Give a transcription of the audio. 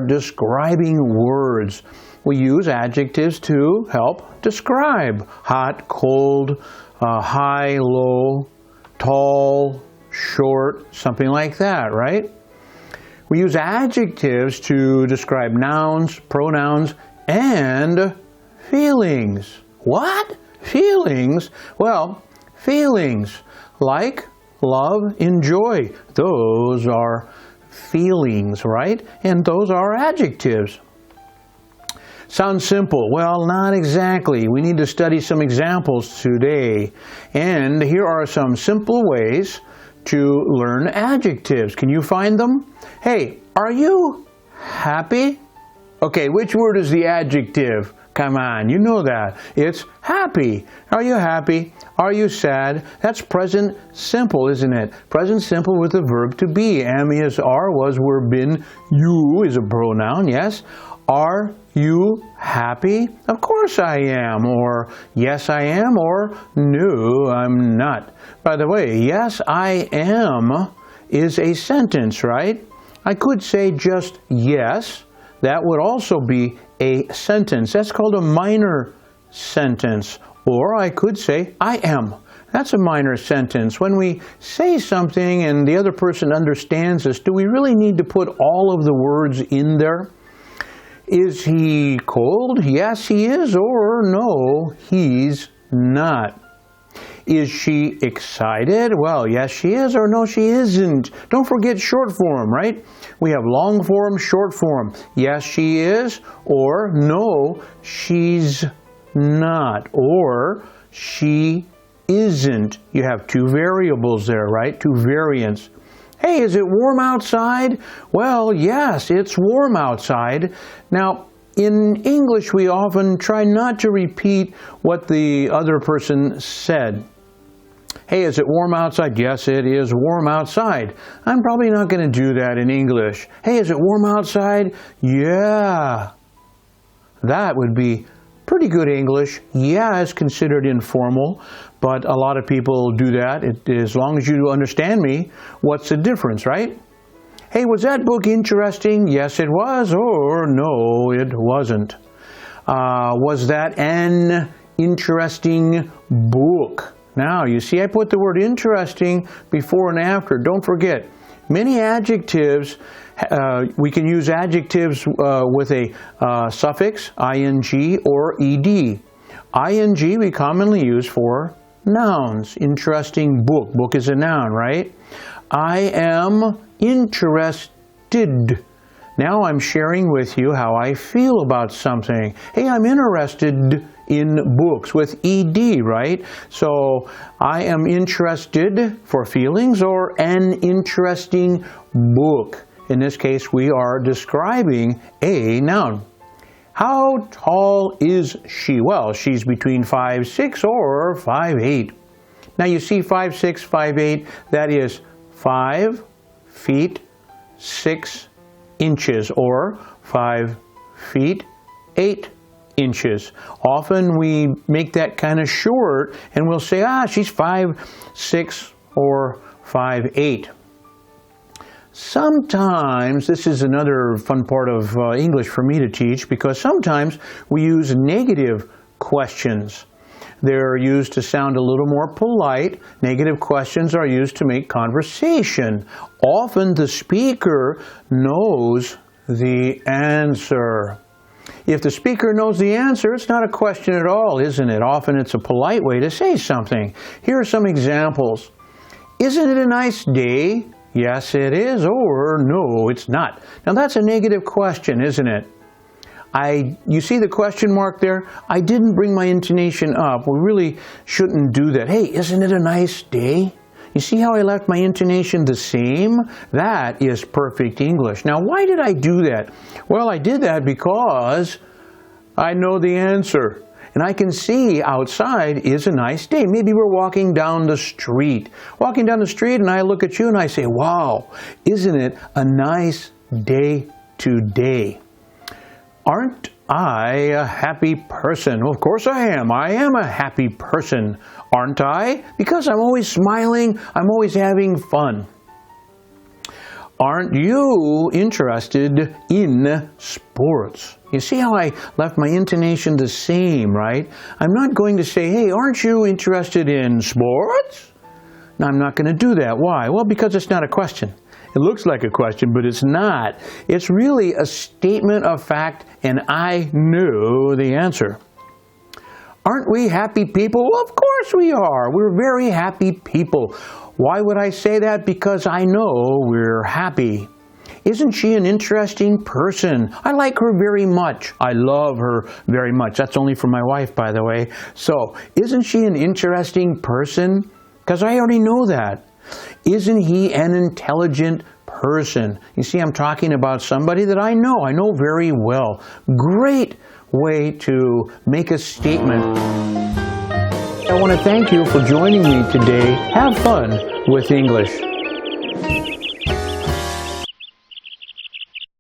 describing words. We use adjectives to help describe hot, cold, high, low, tall, short, something like that, right? We use adjectives to describe nouns, pronouns, and feelings. What? Feelings? Well, feelings like love, enjoy. Those are feelings, right? And those are adjectives. Sounds simple. Well, not exactly. We need to study some examples today. And here are some simple ways to learn adjectives. Can you find them? Hey, are you happy? Okay, which word is the adjective? Come on, you know that. It's happy. Are you happy? Are you sad? That's present simple, isn't it? Present simple with the verb to be. Am is, are, was, were, been. You is a pronoun, yes. Are you happy? Of course I am. Or yes I am. Or no I'm not. By the way, yes I am is a sentence, right? I could say just yes. That would also be a sentence. That's called a minor sentence. Or I could say I am. That's a minor sentence. When we say something and the other person understands us, do we really need to put all of the words in there? Is he cold? Yes, he is. Or no, he's not. Is she excited? Well, yes, she is, or no, she isn't. Don't forget short form, right? We have long form, short form. Yes, she is, or no, she's not, or she isn't. You have two variables there, right? Two variants. Hey, is it warm outside? Well, yes, it's warm outside. Now, in English, we often try not to repeat what the other person said. Hey, is it warm outside? Yes, it is warm outside. I'm probably not going to do that in English. Hey, is it warm outside? Yeah. That would be pretty good English. Yeah is considered informal, but a lot of people do that. As long as you understand me, what's the difference, right? Hey, was that book interesting? Yes, it was, or no, it wasn't. Was that an interesting book? Now, you see, I put the word interesting before and after. Don't forget, many adjectives, we can use adjectives with a suffix, ing or ed. Ing we commonly use for nouns. Interesting book. Book is a noun, right? I am interested. Now I'm sharing with you how I feel about something. Hey, I'm interested in books with ed, right? So I am interested for feelings, or an interesting book. In this case, we are describing a noun. How tall is she? Well, she's between 5'6" or 5'8". Now you see 5'6", 5'8", that is 5 feet 6 inches, or 5 feet 8 inches. Often we make that kind of short and we'll say, she's 5'6" or 5'8". Sometimes, this is another fun part of English for me to teach, because sometimes we use negative questions. They're used to sound a little more polite. Negative questions are used to make conversation. Often the speaker knows the answer. If the speaker knows the answer, it's not a question at all, isn't it? Often it's a polite way to say something. Here are some examples. Isn't it a nice day? Yes, it is, or no, it's not. Now that's a negative question, isn't it? You see the question mark there? I didn't bring my intonation up. We really shouldn't do that. Hey, isn't it a nice day? You see how I left my intonation the same? That is perfect English. Now, why did I do that? Well, I did that because I know the answer. And I can see outside is a nice day. Maybe we're walking down the street. Walking down the street and I look at you and I say, wow, isn't it a nice day today? Aren't I a happy person? Well, of course I am. I am a happy person, aren't I? Because I'm always smiling, I'm always having fun. Aren't you interested in sports? You see how I left my intonation the same, right? I'm not going to say, hey, aren't you interested in sports? No, I'm not going to do that. Why? Well, because it's not a question. It looks like a question, but it's not. It's really a statement of fact, and I know the answer. Aren't we happy people? Well, of course we are. We're very happy people. Why would I say that? Because I know we're happy. Isn't she an interesting person? I like her very much. I love her very much. That's only for my wife, by the way. So, isn't she an interesting person? Because I already know that. Isn't he an intelligent person? You see, I'm talking about somebody that I know very well. Great way to make a statement. I want to thank you for joining me today. Have fun with English.